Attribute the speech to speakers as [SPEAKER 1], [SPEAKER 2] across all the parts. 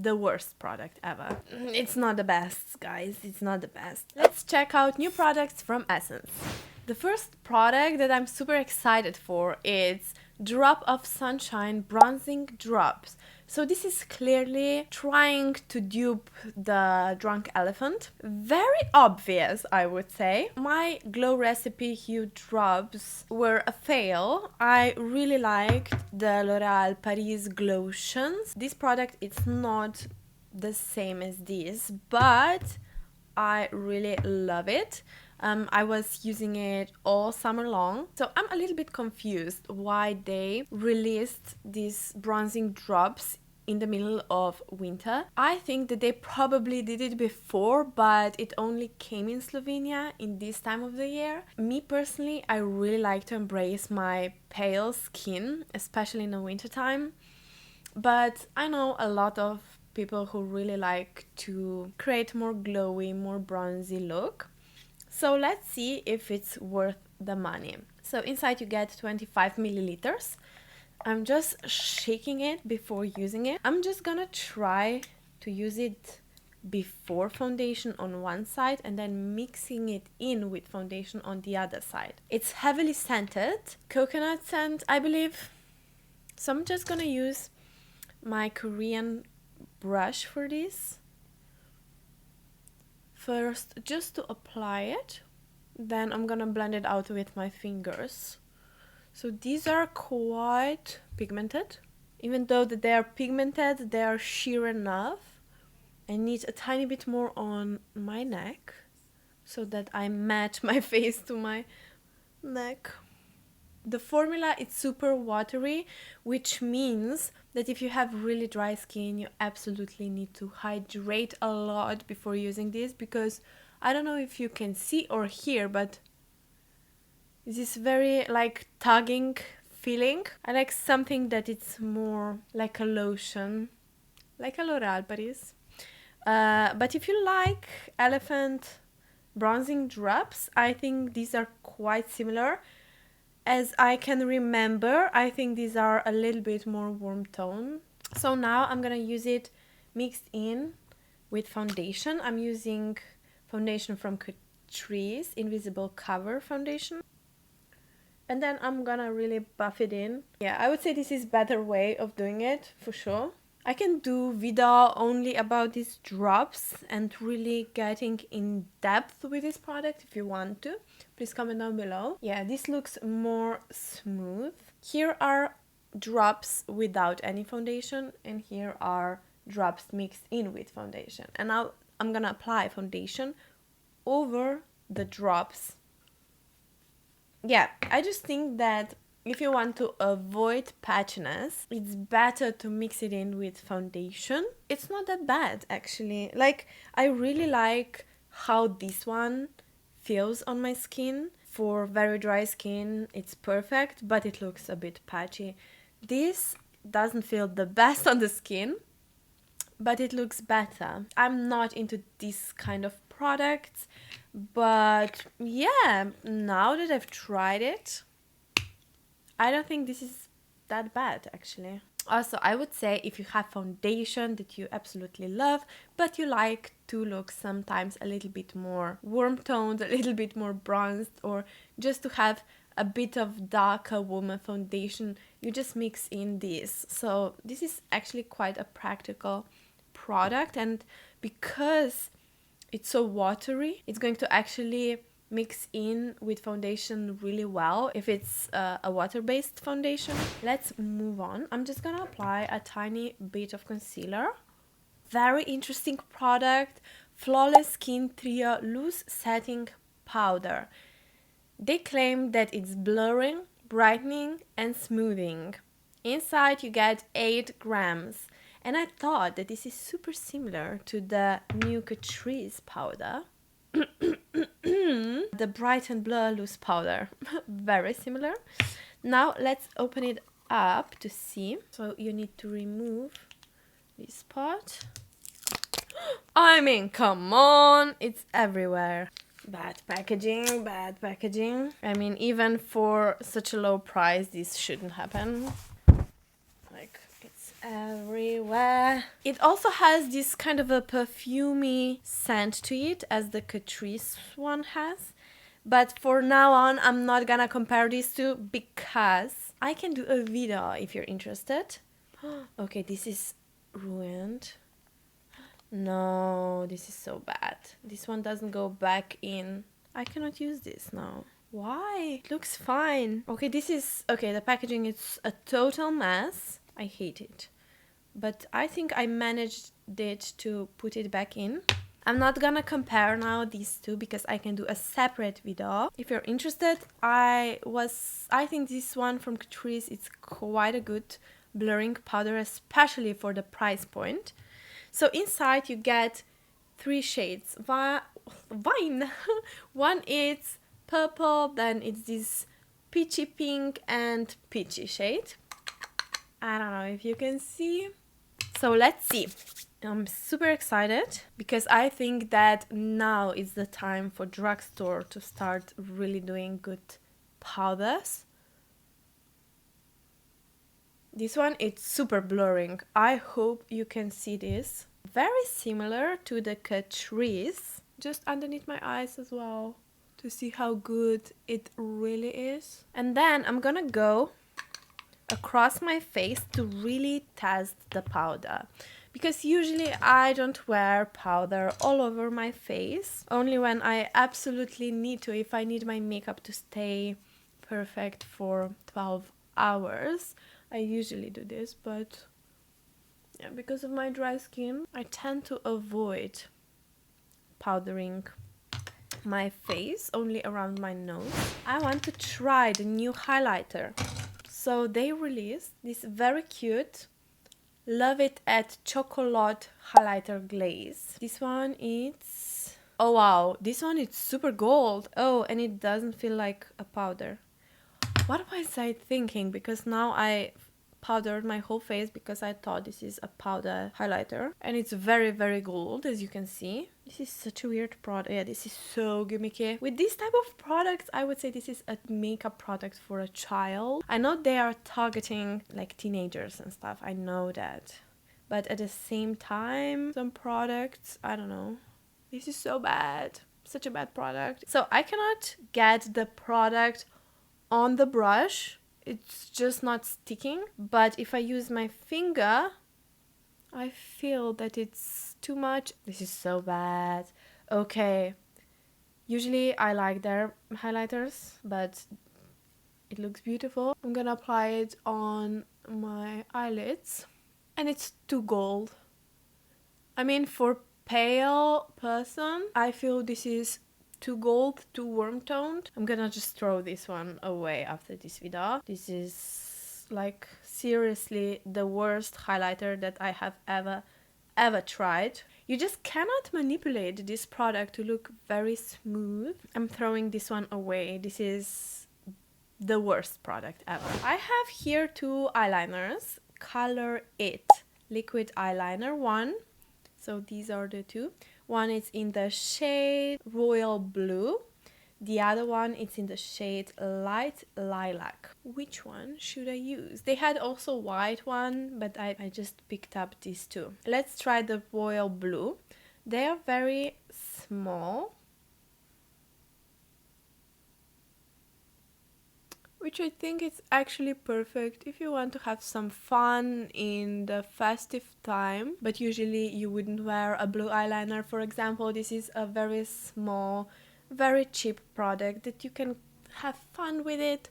[SPEAKER 1] the worst product ever. It's not the best, guys. It's not the best. Let's check out new products from Essence. The first product that I'm super excited for is Drop of Sunshine Bronzing Drops. So this is clearly trying to dupe the Drunk Elephant. Very obvious, I would say. My Glow Recipe Hue drops were a fail. I really liked the L'Oréal Paris Glotions. This product is not the same as this, but I really love it. I was using it all summer long. So I'm a little bit confused why they released these bronzing drops in the middle of winter. I think that they probably did it before, but it only came in Slovenia in this time of the year. Me personally, I really like to embrace my pale skin, especially in the winter time. But I know a lot of people who really like to create more glowy, more bronzy look. So let's see if it's worth the money. So inside you get 25 milliliters. I'm just shaking it before using it. I'm just gonna try to use it before foundation on one side and then mixing it in with foundation on the other side. It's heavily scented, coconut scent, I believe. So I'm just gonna use my Korean brush for this. First, just to apply it, then I'm gonna blend it out with my fingers. So these are quite pigmented. Even though that they are pigmented, they are sheer enough. I need a tiny bit more on my neck so that I match my face to my neck. The formula is super watery, which means that if you have really dry skin, you absolutely need to hydrate a lot before using this, because I don't know if you can see or hear, but this very like tugging feeling. I like something that it's more like a lotion, like a L'Oréal Paris. But if you like elephant bronzing drops, I think these are quite similar. As I can remember, I think these are a little bit more warm tone. So now I'm gonna use it mixed in with foundation. I'm using foundation from Catrice Invisible Cover Foundation. And then I'm gonna really buff it in. Yeah, I would say this is better way of doing it, for sure. I can do video only about these drops and really getting in depth with this product if you want to. Please comment down below. Yeah, this looks more smooth. Here are drops without any foundation, and here are drops mixed in with foundation. And now I'm gonna apply foundation over the drops. Yeah, I just think that if you want to avoid patchiness, it's better to mix it in with foundation. It's not that bad, actually. Like, I really like how this one feels on my skin. For very dry skin, it's perfect, but it looks a bit patchy. This doesn't feel the best on the skin, but it looks better. I'm not into this kind of products, but yeah, now that I've tried it, I don't think this is that bad, actually. Also, I would say if you have foundation that you absolutely love, but you like to look sometimes a little bit more warm toned, a little bit more bronzed, or just to have a bit of darker woman foundation, you just mix in this. So this is actually quite a practical product, and because it's so watery, it's going to actually mix in with foundation really well if it's a water-based foundation. Let's move on. I'm just gonna apply a tiny bit of concealer. Very interesting product, Flawless Skin Trio Loose Setting Powder. They claim that it's blurring, brightening and smoothing. Inside you get 8 grams. And I thought that this is super similar to the new Catrice powder. The Bright and Blur Loose Powder. Very similar. Now let's open it up to see. So you need to remove this part. I mean, come on, it's everywhere. Bad packaging, bad packaging. I mean, even for such a low price, this shouldn't happen. Like, it's everywhere. It also has this kind of a perfumey scent to it as the Catrice one has. But for now on, I'm not gonna compare these two because I can do a video if you're interested. Okay, this is ruined. No, this is so bad. This one doesn't go back in. I cannot use this now. Why? It looks fine. Okay, this is... Okay, the packaging is a total mess. I hate it. But I think I managed it to put it back in. I'm not gonna compare now these two because I can do a separate video. If you're interested, I think this one from Catrice is quite a good blurring powder, especially for the price point. So inside you get 3 shades. Wine. One is purple, then it's this peachy pink and peachy shade. I don't know if you can see. So let's see. I'm super excited because I think that now is the time for drugstore to start really doing good powders. This one, it's super blurring. I hope you can see this. Very similar to the Catrice. Just underneath my eyes as well to see how good it really is. And then I'm gonna go across my face to really test the powder. Because usually I don't wear powder all over my face. Only when I absolutely need to, if I need my makeup to stay perfect for 12 hours. I usually do this, but yeah, because of my dry skin, I tend to avoid powdering my face, only around my nose. I want to try the new highlighter. So they released this very cute Love It at Choco'lot highlighter glaze. This one is... Oh wow, this one is super gold. Oh, and it doesn't feel like a powder. What was I thinking? Because now I powdered my whole face because I thought this is a powder highlighter. And it's very, very gold, as you can see. This is such a weird product. Yeah, this is so gimmicky. With this type of products, I would say this is a makeup product for a child. I know they are targeting like teenagers and stuff. I know that. But at the same time, some products, I don't know. This is so bad. Such a bad product. So I cannot get the product on the brush. It's just not sticking. But if I use my finger, I feel that it's too much. This is so bad. Okay. Usually I like their highlighters, but it looks beautiful. I'm gonna apply it on my eyelids. And it's too gold. I mean, for pale person, I feel this is too gold, too warm toned. I'm gonna just throw this one away after this video. This is like seriously the worst highlighter that I have ever tried. You just cannot manipulate this product to look very smooth. I'm throwing this one away. This is the worst product ever. I have here 2 eyeliners. Color It liquid eyeliner one. So these are the 2. One is in the shade Royal Blue. The other one is in the shade Light Lilac. Which one should I use? They had also white one, but I just picked up these 2. Let's try the Royal Blue. They are very small, which I think is actually perfect if you want to have some fun in the festive time, but usually you wouldn't wear a blue eyeliner. For example, this is a very small, very cheap product that you can have fun with it,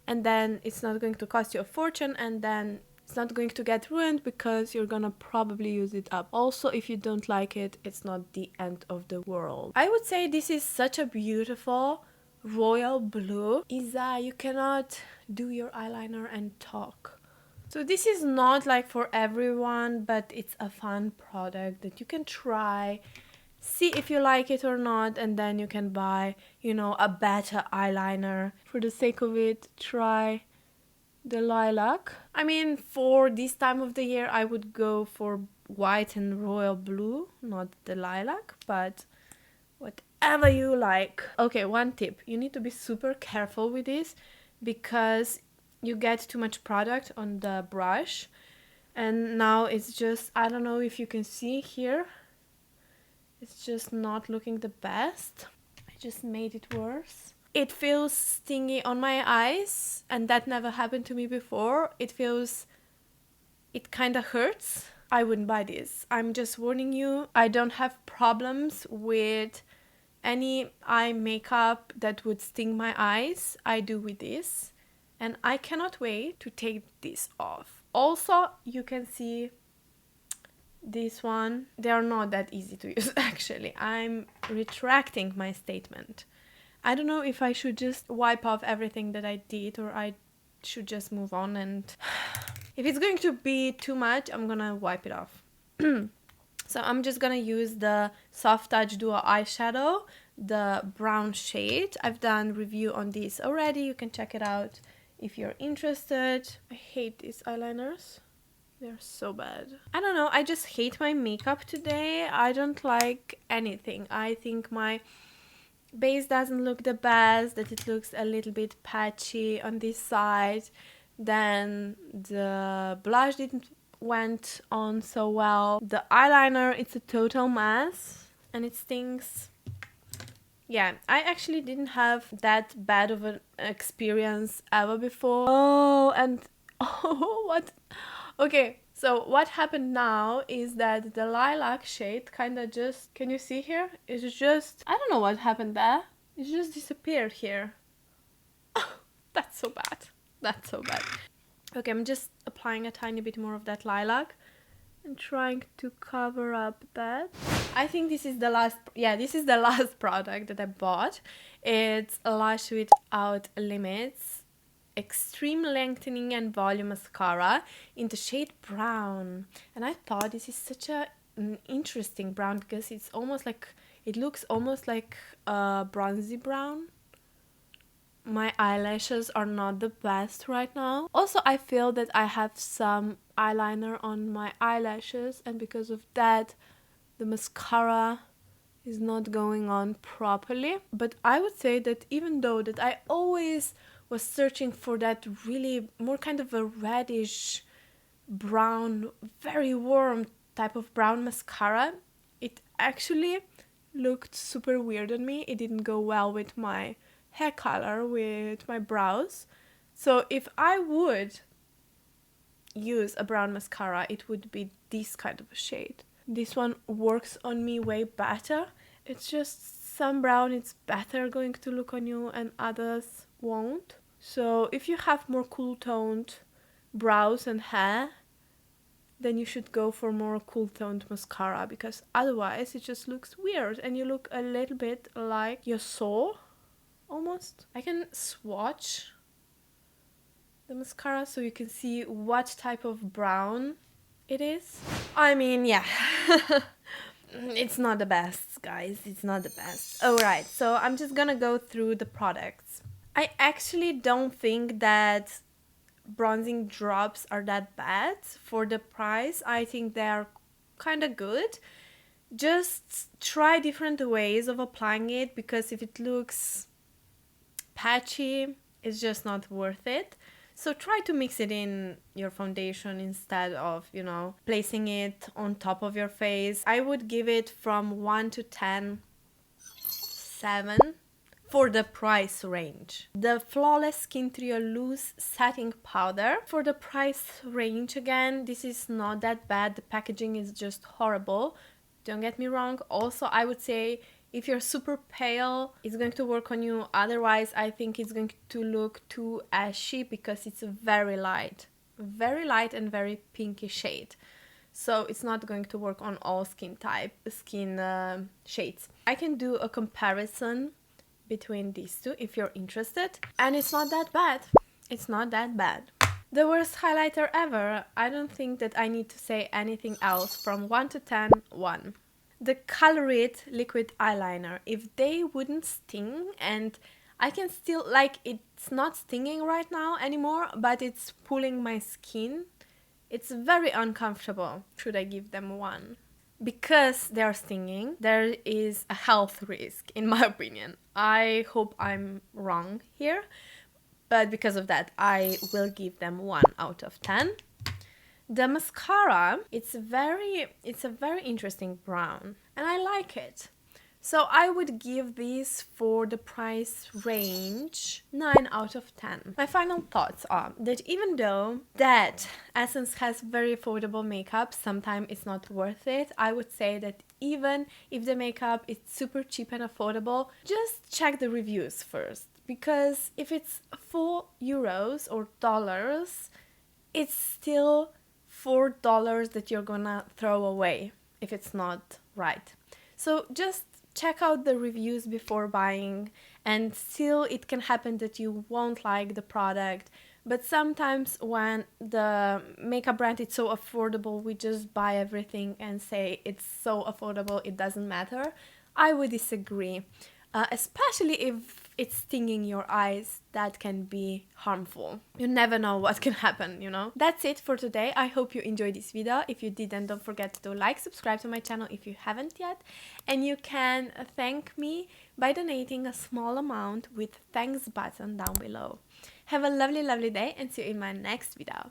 [SPEAKER 1] and then it's not going to cost you a fortune, and then it's not going to get ruined because you're gonna probably use it up. Also, if you don't like it, it's not the end of the world. I would say this is such a beautiful Royal Blue. Isa, you cannot do your eyeliner and talk. So this is not like for everyone, but it's a fun product that you can try, see if you like it or not, and then you can buy, you know, a better eyeliner. For the sake of it, try the Lilac. I mean, for this time of the year, I would go for white and Royal Blue, not the Lilac, but whatever you like. Okay, one tip. You need to be super careful with this because you get too much product on the brush. And now it's just, I don't know if you can see here, it's just not looking the best. I just made it worse. It feels stingy on my eyes, and that never happened to me before. It kind of hurts. I wouldn't buy this. I'm just warning you. I don't have problems with any eye makeup that would sting my eyes. I do with this. And I cannot wait to take this off. Also, you can see this one. They are not that easy to use, actually. I'm retracting my statement. I don't know if I should just wipe off everything that I did, or I should just move on, and if it's going to be too much, I'm gonna wipe it off. So I'm just gonna use the Soft Touch Duo eyeshadow, the brown shade. I've done review on this already. You can check it out if you're interested. I hate these eyeliners. They're so bad. I don't know, I just hate my makeup today. I don't like anything. I think my base doesn't look the best, that it looks a little bit patchy on this side. Then the blush didn't went on so well. The eyeliner, it's a total mess and it stinks. Yeah, I actually didn't have that bad of an experience ever before. Oh, and oh, what? Okay, so what happened now is that the lilac shade kind of just, can you see here? It's just, I don't know what happened there. It just disappeared here. That's so bad. That's so bad. Okay, I'm just applying a tiny bit more of that lilac and trying to cover up that. I think this is the last, yeah, this is the last product that I bought. It's a Lash Without Limits Extreme Lengthening and Volume Mascara in the shade brown. And I thought this is such an interesting brown because it's almost like, it looks almost like a bronzy brown. My eyelashes are not the best right now. Also, I feel that I have some eyeliner on my eyelashes, and because of that, the mascara is not going on properly. But I would say that even though that I always was searching for that really more kind of a reddish brown, very warm type of brown mascara, it actually looked super weird on me. It didn't go well with my hair color, with my brows. So if I would use a brown mascara, it would be this kind of a shade. This one works on me way better. It's just some brown it's better going to look on you and others won't. So if you have more cool toned brows and hair, then you should go for more cool toned mascara, because otherwise it just looks weird and you look a little bit like you're sore almost. I can swatch the mascara so you can see what type of brown it is. I mean, yeah. It's not the best, guys. It's not the best. Alright, so I'm just gonna go through the products. I actually don't think that bronzing drops are that bad for the price. I think they are kind of good. Just try different ways of applying it, because if it looks patchy, it's just not worth it. So try to mix it in your foundation instead of, you know, placing it on top of your face. I would give it from 1 to 10, 7 for the price range. The Flawless Skin Trio Loose Setting Powder. For the price range, again, this is not that bad. The packaging is just horrible. Don't get me wrong. Also, I would say if you're super pale, it's going to work on you. Otherwise, I think it's going to look too ashy because it's a very light and very pinky shade. So it's not going to work on all skin shades. I can do a comparison between these two if you're interested, and it's not that bad. It's not that bad. The worst highlighter ever. I don't think that I need to say anything else. From 1 to 10, 1. The Color It liquid eyeliner. If they wouldn't sting, and I can still, like, it's not stinging right now anymore, but it's pulling my skin. It's very uncomfortable. Should I give them 1? Because they're stinging, there is a health risk, in my opinion. I hope I'm wrong here, but because of that, I will give them 1 out of 10. The mascara, it's a very interesting brown, and I like it. So I would give this, for the price range, 9 out of 10. My final thoughts are that even though that Essence has very affordable makeup, sometimes it's not worth it. I would say that even if the makeup is super cheap and affordable, just check the reviews first. Because if it's €4 or dollars, it's still $4 that you're gonna throw away if it's not right. So just check out the reviews before buying, and still it can happen that you won't like the product, but sometimes when the makeup brand is so affordable, we just buy everything and say it's so affordable, it doesn't matter. I would disagree. Especially if it's stinging your eyes, that can be harmful. You never know what can happen, you know? That's it for today. I hope you enjoyed this video. If you didn't, don't forget to like, subscribe to my channel if you haven't yet. And you can thank me by donating a small amount with thanks button down below. Have a lovely, lovely day, and see you in my next video.